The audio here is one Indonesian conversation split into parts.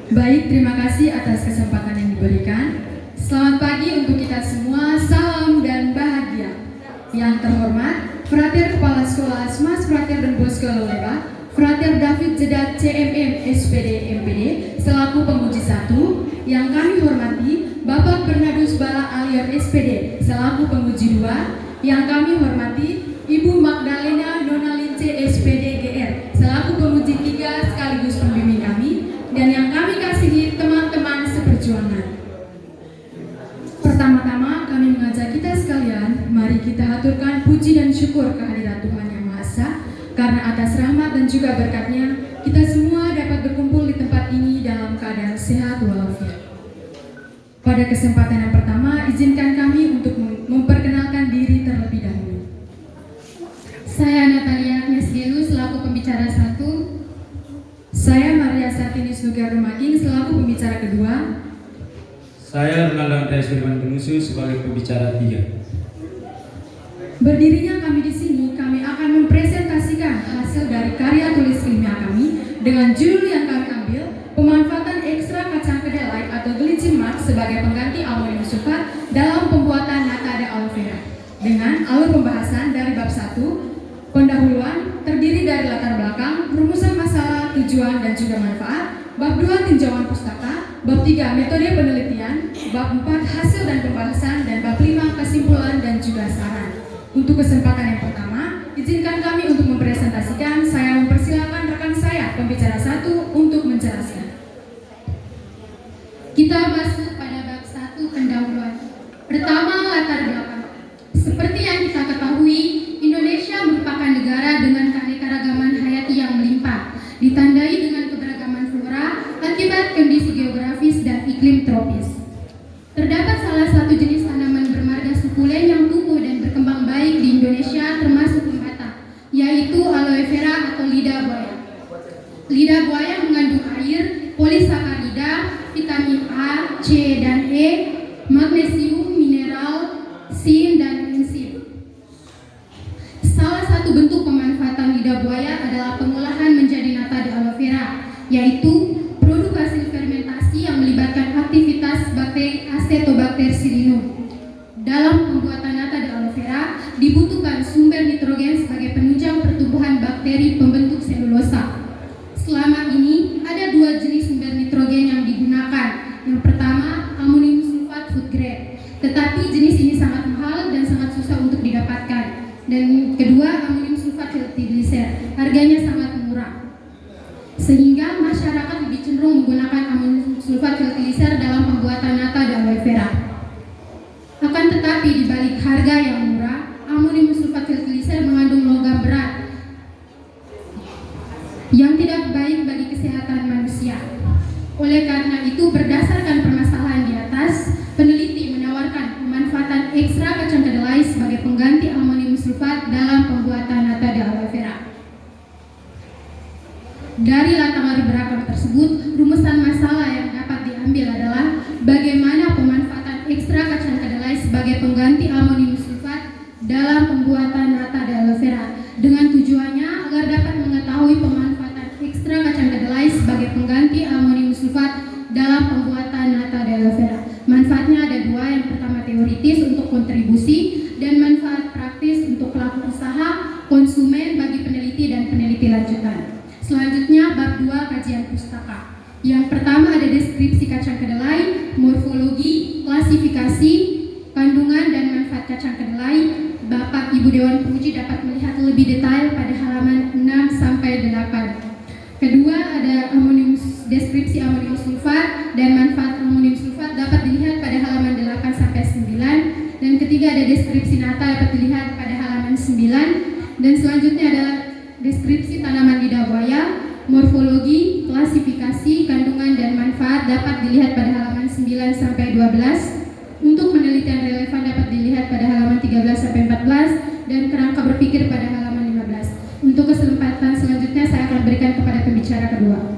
Baik, terima kasih atas kesempatan yang diberikan. Selamat pagi untuk kita semua, salam dan bahagia. Yang terhormat, Frater Kepala Sekolah Mas Frater dan Bosco Loleba, Frater David Jedat CMM SPD MPD selaku penguji 1. Yang kami hormati, Bapak Bernardus Bala Alior SPD selaku penguji 2. Yang kami hormati, Ibu Magdalena Nonalince SPD GR selaku penguji 3 sekaligus pembimbing kami. Dan yang kami kasihi teman-teman seperjuangan. Pertama-tama kami mengajak kita sekalian, mari kita haturkan puji dan syukur kehadirat Tuhan Yang Maha Esa, karena atas rahmat dan juga berkat-Nya, kita semua dapat berkumpul di tempat ini dalam keadaan sehat walafiat. Pada kesempatan yang pertama, izinkan kami untuk memperkenalkan diri terlebih dahulu. Saya Natalia Agnes Gelu selaku pembicara 1. Saya Maria Sartinis Nugar Rumaging selaku pembicara 2. Saya Ronaldo Andreas Firman Penusu sebagai pembicara 3. Berdirinya kami di sini, kami akan mempresentasikan hasil dari karya tulis ilmiah kami dengan judul yang kami ambil, pemanfaatan ekstra kacang kedelai atau glycine mark sebagai pengganti amonium sulfat dalam pembuatan nata de aloe vera. Dengan alur pembahasan dari bab 1, pendahuluan terdiri dari latar belakang, rumusan masalah, tujuan dan juga manfaat, bab 2 tinjauan pustaka, bab 3 metode penelitian, bab 4 hasil dan pembahasan, dan bab 5 kesimpulan dan juga saran. Untuk kesempatan yang pertama, izinkan kami untuk mempresentasikan. Saya mempersilakan rekan saya, pembicara 1, untuk menjelaskan. Kita masuk pada bab 1 pendahuluan. Pertama, latar belakang. Seperti yang kita ketahui, Indonesia merupakan negara dengan keanekaragaman hayati yang melimpah, ditandai dengan keberagaman flora akibat kondisi geografis dan iklim tropis. Terdapat salah satu jenis tanaman bermarga sukulen yang tumbuh dan berkembang baik di Indonesia termasuk membata, yaitu aloe vera atau lidah buaya. Lidah buaya mengandung air, polisakarida, vitamin A, C, dan E, magnesium, mineral, zinc, dan enzim. Salah satu bentuk pemanfaatan lidah buaya adalah pengolahan menjadi nata de aloe vera, yaitu produk hasil fermentasi yang melibatkan aktivitas bakteri Acetobacter pseudomonas. Dalam pembuatan nata de aloe vera dibutuhkan sumber nitrogen sebagai penunjang pertumbuhan bakteri pembentuk selulosa. Selama ini ada 2 jenis sumber nitrogen yang digunakan. Yang pertama, amonium sulfat food grade, tetapi jenis ini sangat mahal dan sangat susah untuk didapatkan. Dan kedua, amonium sulfat fertilizer, harganya sangat murah, sehingga masyarakat lebih cenderung menggunakan amonium sulfat fertilizer dalam pembuatan nata de aloe vera. Akan tetapi di balik harga yang murah, amonium sulfat fertilizer mengandung logam berat yang tidak baik bagi kesehatan manusia. Oleh karena itu, berdasarkan permasalahan di atas, peneliti menawarkan pemanfaatan ekstra kacang kedelai sebagai pengganti amonium sulfat dalam pembuatan nata de aloe vera. Dari latar belakang tersebut, rumusan masalah yang dapat diambil adalah bagaimana pemanfaatan ekstra kacang kedelai sebagai pengganti amonium sulfat dalam pembuatan nata de aloe vera, dengan tujuannya agar dapat mengetahui pemanfaatan ekstra kacang kedelai sebagai pengganti amonium sulfat dalam pembuatan nata de aloe vera. Manfaatnya ada 2, yang pertama teoritis untuk kontribusi dan manfaat praktis untuk pelaku usaha, konsumen, bagi peneliti dan peneliti lanjutan. Selanjutnya bab 2 kajian pustaka. Yang pertama ada deskripsi kacang kedelai, morfologi, klasifikasi, kandungan dan manfaat kacang kedelai. Bapak Ibu Dewan Penguji dapat melihat lebih detail pada halaman 6 sampai 8. Kedua ada deskripsi amonium sulfat dan manfaat amonium sulfat dapat dilihat pada halaman 8 sampai 9. Dan ketiga ada deskripsi nata dapat dilihat pada halaman 9. Dan selanjutnya adalah deskripsi tanaman lidah buaya, morfologi, klasifikasi, kandungan dan manfaat dapat dilihat pada halaman 9 sampai 12. Untuk penelitian relevan dapat dilihat pada halaman 13 sampai 14 dan kerangka berpikir pada halaman 15. Untuk kesempatan selanjutnya saya akan berikan kepada pembicara kedua.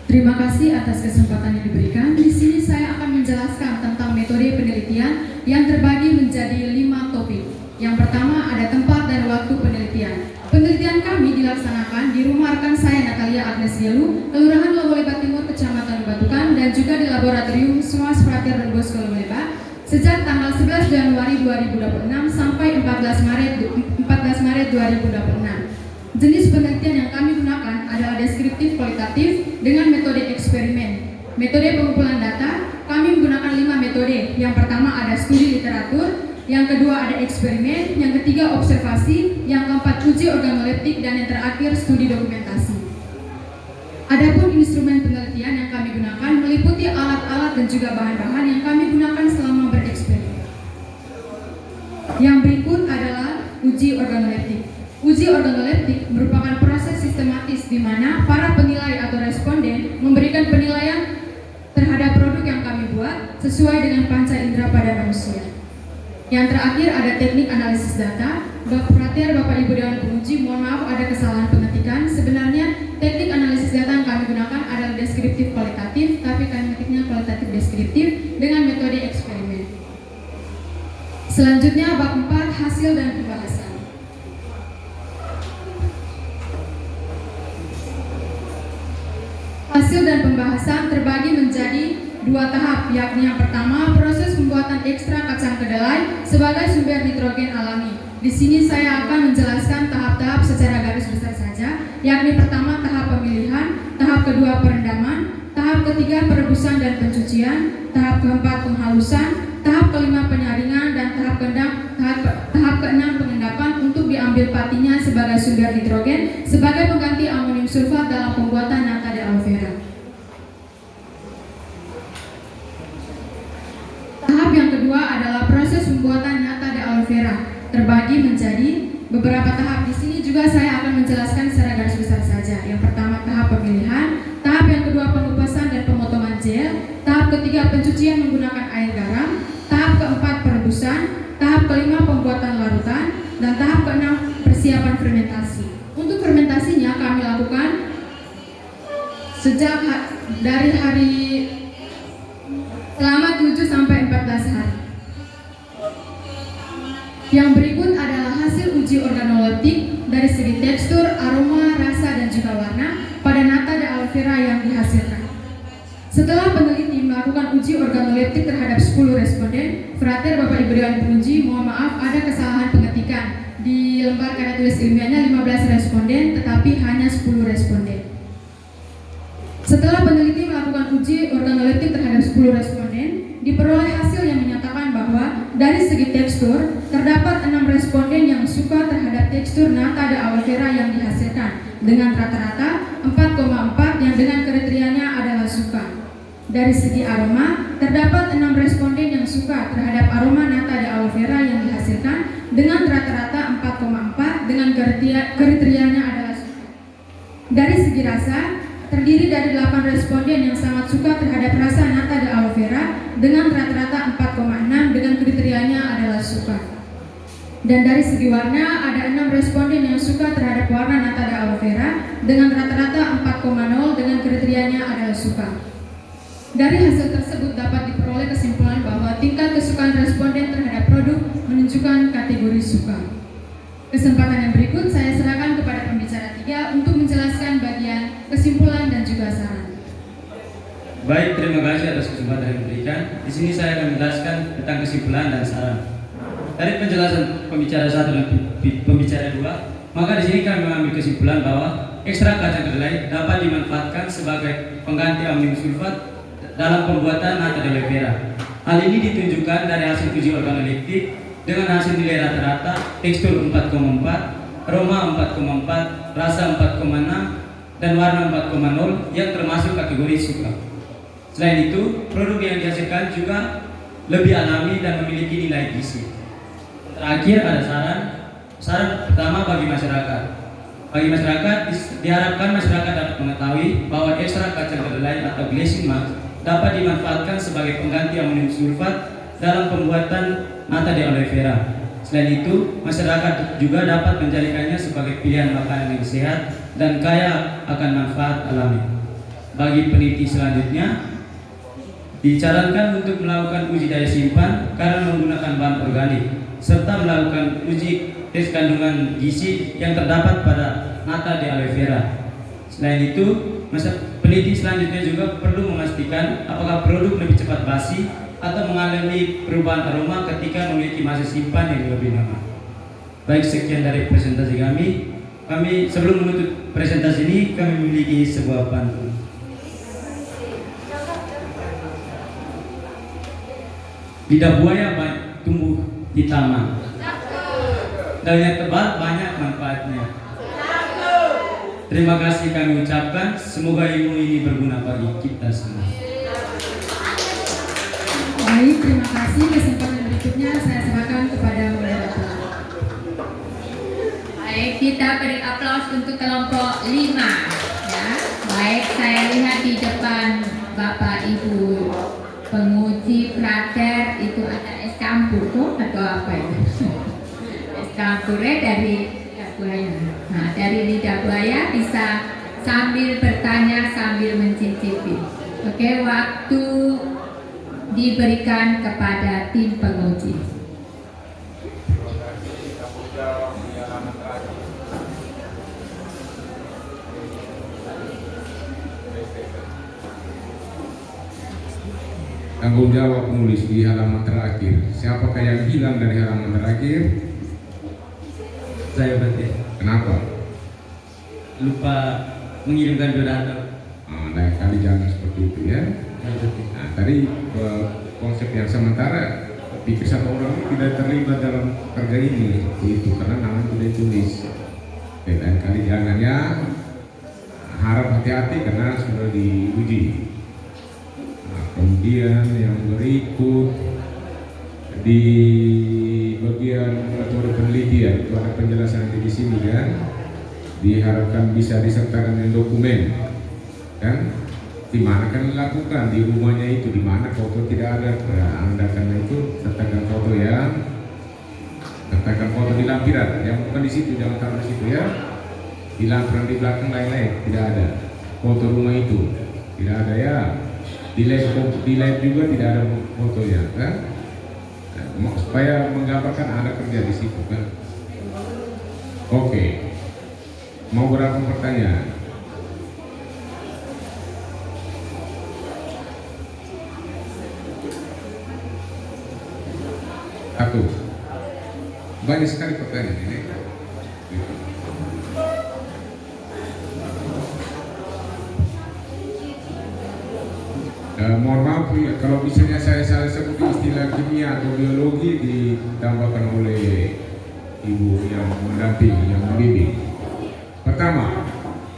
Terima kasih atas kesempatan yang diberikan. Di sini saya akan menjelaskan tentang metode penelitian yang terbagi menjadi 5 topik. Yang pertama ada tempat dan waktu penelitian. Penelitian kami dilaksanakan digunakan di rumah rekan saya Natalia Agnes Gelu, Kelurahan Lomoleba Timur, Kecamatan Batukan, dan juga di Laboratorium Smas Frater Don Bosco Lomoleba sejak tanggal 11 Januari 2026 sampai 14 Maret 2026. Jenis penelitian yang kami gunakan adalah deskriptif kualitatif dengan metode eksperimen. Metode pengumpulan data, kami menggunakan 5 metode. Yang pertama ada studi literatur, yang kedua ada eksperimen, yang ketiga observasi, yang keempat uji organoleptik, dan yang terakhir studi dokumentasi. Adapun instrumen penelitian yang kami gunakan meliputi alat-alat dan juga bahan-bahan yang kami gunakan selama bereksperimen. Yang berikut adalah uji organoleptik. Uji organoleptik merupakan proses sistematis di mana para penilai atau responden memberikan penilaian terhadap produk yang kami buat sesuai dengan panca indera pada manusia. Yang terakhir ada teknik analisis data. Bapak Prater, Bapak Ibu Dewan Penguji, mohon maaf ada kesalahan pengetikan. Sebenarnya teknik analisis data yang kami gunakan adalah deskriptif kualitatif, tapi kami ketiknya kualitatif deskriptif dengan metode eksperimen. Selanjutnya bab 4, hasil dan pembahasan. Hasil dan pembahasan terbagi menjadi 2 tahap, yakni yang pertama proses pembuatan ekstrak kacang kedelai sebagai sumber nitrogen alami. Di sini saya akan menjelaskan tahap-tahap secara garis besar saja, yakni pertama tahap pemilihan, tahap kedua perendaman, tahap ketiga perebusan dan pencucian, tahap keempat penghalusan, tahap kelima penyaringan, dan tahap keenam pengendapan untuk diambil patinya sebagai sumber nitrogen sebagai pengganti amonium sulfat dalam pembuatan nata de aloe vera. Tahap yang kedua adalah proses pembuatan nata de aloe vera, terbagi menjadi beberapa tahap. Di sini juga saya akan menjelaskan secara garis besar saja. Yang pertama tahap pemilihan, tahap yang kedua pengupasan dan pemotongan gel, tahap ketiga pencucian menggunakan air garam, tahap keempat perebusan, tahap kelima pembuatan larutan, dan tahap keenam persiapan fermentasi. Untuk fermentasinya kami lakukan sejak dari hari selama 7 sampai 14 hari. Yang berikut adalah hasil uji organoleptik dari segi tekstur, aroma, rasa, dan juga warna pada nata de aloe vera yang dihasilkan. Setelah peneliti melakukan uji organoleptik terhadap 10 responden, Frater, Bapak Ibu Dewan Penguji, mohon maaf ada kesalahan pengetikan. Di lembar karya tulis ilmiahnya 15 responden, tetapi hanya 10 responden. Setelah peneliti melakukan uji organoleptik terhadap 10 responden, diperoleh hasil yang menyatakan bahwa dari segi tekstur, terdapat 6 responden yang suka terhadap tekstur nata de aloe vera yang dihasilkan dengan rata-rata 4,4 yang dengan kriterianya adalah suka. Dari segi aroma, terdapat 6 responden yang suka terhadap aroma nata de aloe vera yang dihasilkan dengan rata-rata 4,4 dengan kriterianya adalah suka. Dari segi rasa, terdiri dari 8 responden yang sangat suka terhadap rasa nata de aloe vera dengan rata-rata 4,6 dengan kriterianya adalah suka. Dan dari segi warna ada 6 responden yang suka terhadap warna nata de aloe vera dengan rata-rata 4,0 dengan kriterianya adalah suka. Dari hasil tersebut dapat diperoleh kesimpulan bahwa tingkat kesukaan responden terhadap produk menunjukkan kategori suka. Kesempatan yang berikut saya serahkan kepada pembicara 3 untuk menjelaskan bagian kesimpulan dan juga saran. Baik, terima kasih atas kesempatan yang diberikan. Di sini saya akan menjelaskan tentang kesimpulan dan saran. Dari penjelasan pembicara 1 dan pembicara 2, maka di sini kami mengambil kesimpulan bahwa ekstrak kacang kedelai dapat dimanfaatkan sebagai pengganti amonium sulfat dalam pembuatan nata de aloe vera. Hal ini ditunjukkan dari hasil uji organoleptik dengan hasil nilai rata-rata tekstur 4,4, aroma 4,4, rasa 4,6, dan warna 4,0 yang termasuk kategori suka. Selain itu, produk yang dihasilkan juga lebih alami dan memiliki nilai gizi. Terakhir ada saran. Saran pertama bagi masyarakat. Bagi masyarakat diharapkan masyarakat dapat mengetahui bahwa ekstrak kacang kedelai atau glycine max dapat dimanfaatkan sebagai pengganti amonium sulfat dalam pembuatan nata de aloe vera. Selain itu, masyarakat juga dapat menjadikannya sebagai pilihan makanan yang sehat dan kaya akan manfaat alami. Bagi peneliti selanjutnya, disarankan untuk melakukan uji daya simpan karena menggunakan bahan organik, serta melakukan uji tes kandungan gizi yang terdapat pada nata de aloe vera. Selain itu, peneliti selanjutnya juga perlu memastikan apakah produk lebih cepat basi atau mengalami perubahan aroma ketika memiliki masa simpan yang lebih lama. Baik, sekian dari presentasi kami. Sebelum menutup presentasi ini, kami memiliki sebuah pantun. Lidah buaya tumbuh di taman. Daunnya tebal, banyak manfaatnya. Terima kasih kami ucapkan. Semoga ilmu ini berguna bagi kita semua. Baik, terima kasih. Kesempatan berikutnya saya serahkan kepada moderator. Baik, kita beri aplaus untuk kelompok 5. Ya, baik, saya lihat di depan Bapak Ibu penguji prater itu ada es campur tuh atau apa itu? Es campurnya dari lidah buaya. Nah, dari lidah buaya bisa sambil bertanya sambil mencicipi. Oke, waktu diberikan kepada tim penguji. Tanggung jawab penulis di halaman terakhir. Siapakah yang hilang dari halaman terakhir? Saya berarti Kenapa? lupa mengirimkan biodata. Lain kali jangan seperti itu ya. Nah, tadi konsep yang sementara pikir satu orang ini tidak terlibat dalam kerja ini itu karena namanya tidak ditulis. Lain kali jangan ya. Harap hati-hati karena sudah diuji. Kemudian yang berikut di bagian metode penelitian itu ada penjelasan di sini kan, diharapkan bisa disertakan dengan dokumen kan, di mana kan dilakukan di rumahnya itu, di mana foto tidak ada. Anda karena itu sertakan foto ya, sertakan foto di lampiran yang bukan di situ, jangan taruh di situ ya, di lampiran di belakang lain-lain tidak ada foto rumah itu, tidak ada ya. Di live juga tidak ada fotonya kan, supaya menggambarkan ada kerja di situ kan. Oke, mau berapa pertanyaan? Satu. Banyak sekali pertanyaan ini. Mohon maaf ya, kalau misalnya saya salah sebut istilah kimia atau biologi ditambahkan oleh ibu yang mendampingi, yang membimbing. Pertama,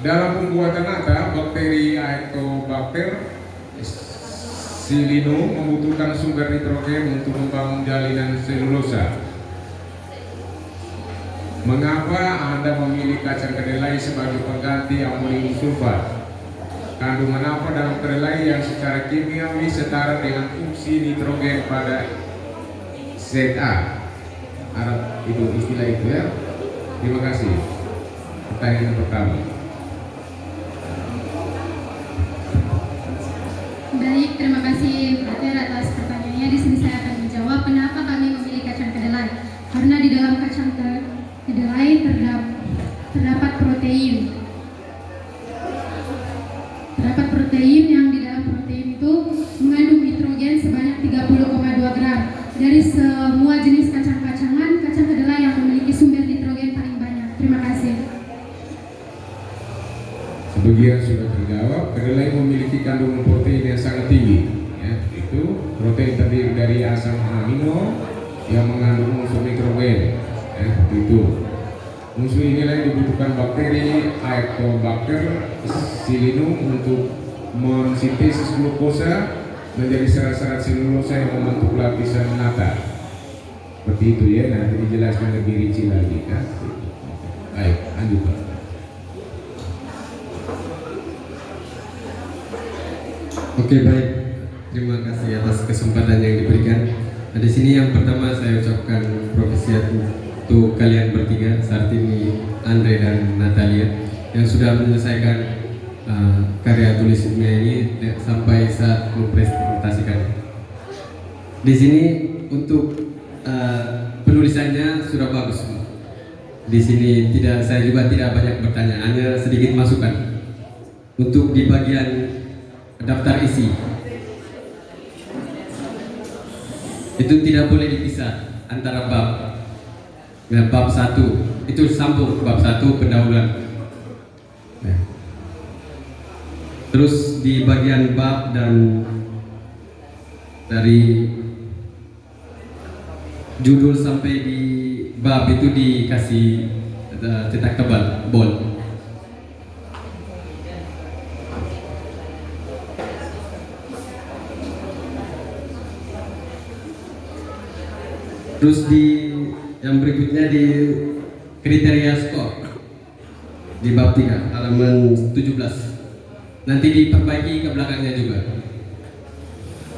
dalam pembuatan nata, bakteri Aetobacter silino membutuhkan sumber nitrogen untuk membangun jalinan selulosa. Mengapa Anda memilih kacang kedelai sebagai pengganti amonium sulfat? Kandungan apa dalam kedelai yang secara kimiawi setara dengan fungsi nitrogen pada ZA? Arab itu istilah itu ya. Terima kasih. Pertanyaan pertama. Baik, terima kasih Frater atas pertanyaannya. Di sini saya akan menjawab kenapa kami memilih kacang kedelai. Karena di dalam kacang kedelai terdapat protein. Terdapat protein yang di dalam protein itu mengandung nitrogen sebanyak 30,2 gram. Dari semua jenis kacang-kacangan, kacang kedelai yang memiliki sumber nitrogen paling banyak. Terima kasih. Sebagian sudah terjawab. Kedelai memiliki kandungan protein yang sangat tinggi. Ya, itu protein terdiri dari asam amino yang mengandung unsur nitrogen. Ya, itu. Unsur inilah yang dibutuhkan bakteri Aetobacter silino untuk mensintesis glukosa menjadi serat-serat selulosa yang membentuk lapisan nata. Seperti itu ya, nanti dijelaskan lebih rinci lagi kan. Baik, lanjut Pak. Oke, baik. Terima kasih atas kesempatan yang diberikan. Nah, di sini yang pertama saya ucapkan profesiat untuk kalian bertiga, Sartini, Andre dan Natalia yang sudah menyelesaikan karya tulisnya ini sampai saat mempresentasikan. Di sini untuk penulisannya sudah bagus. Di sini saya juga tidak banyak bertanya, hanya sedikit masukan. Untuk di bagian daftar isi, itu tidak boleh dipisah antara bab. Nah, bab 1 itu sambung bab 1 pendahuluan. Nah. Terus di bagian bab dan dari judul sampai di bab itu dikasih cetak tebal, bold. Terus yang berikutnya di kriteria skor di bab 3 halaman 17. Nanti diperbaiki ke belakangnya juga.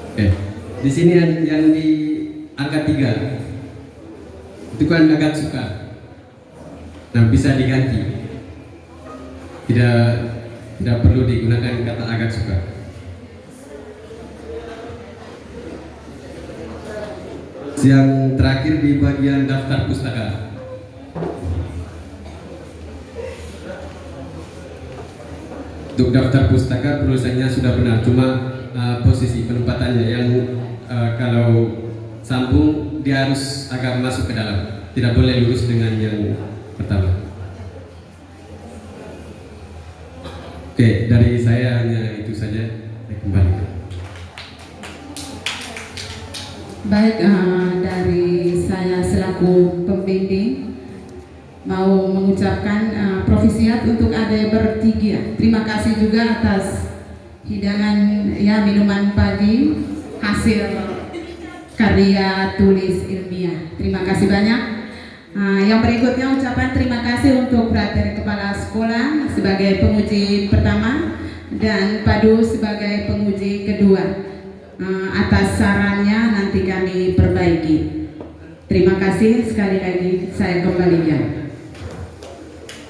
Oke. Di sini yang di angka 3 itu kan agak suka. Nah, bisa diganti. Tidak perlu digunakan kata agak suka. Yang terakhir di bagian daftar pustaka. Untuk daftar pustaka penulisannya sudah benar, cuma posisi penempatannya yang kalau sambung dia harus agak masuk ke dalam, tidak boleh lurus dengan yang pertama. Oke, dari saya hanya itu saja. Kembali. Baik, dari saya selaku pembimbing mau mengucapkan profisiat untuk adik bertiga. Terima kasih juga atas hidangan minuman pagi hasil karya tulis ilmiah. Terima kasih banyak. Yang berikutnya ucapan terima kasih untuk Frater Kepala Sekolah sebagai penguji pertama dan Padu sebagai penguji kedua. Atas sarannya nanti kami perbaiki. Terima kasih sekali lagi, saya kembalikan.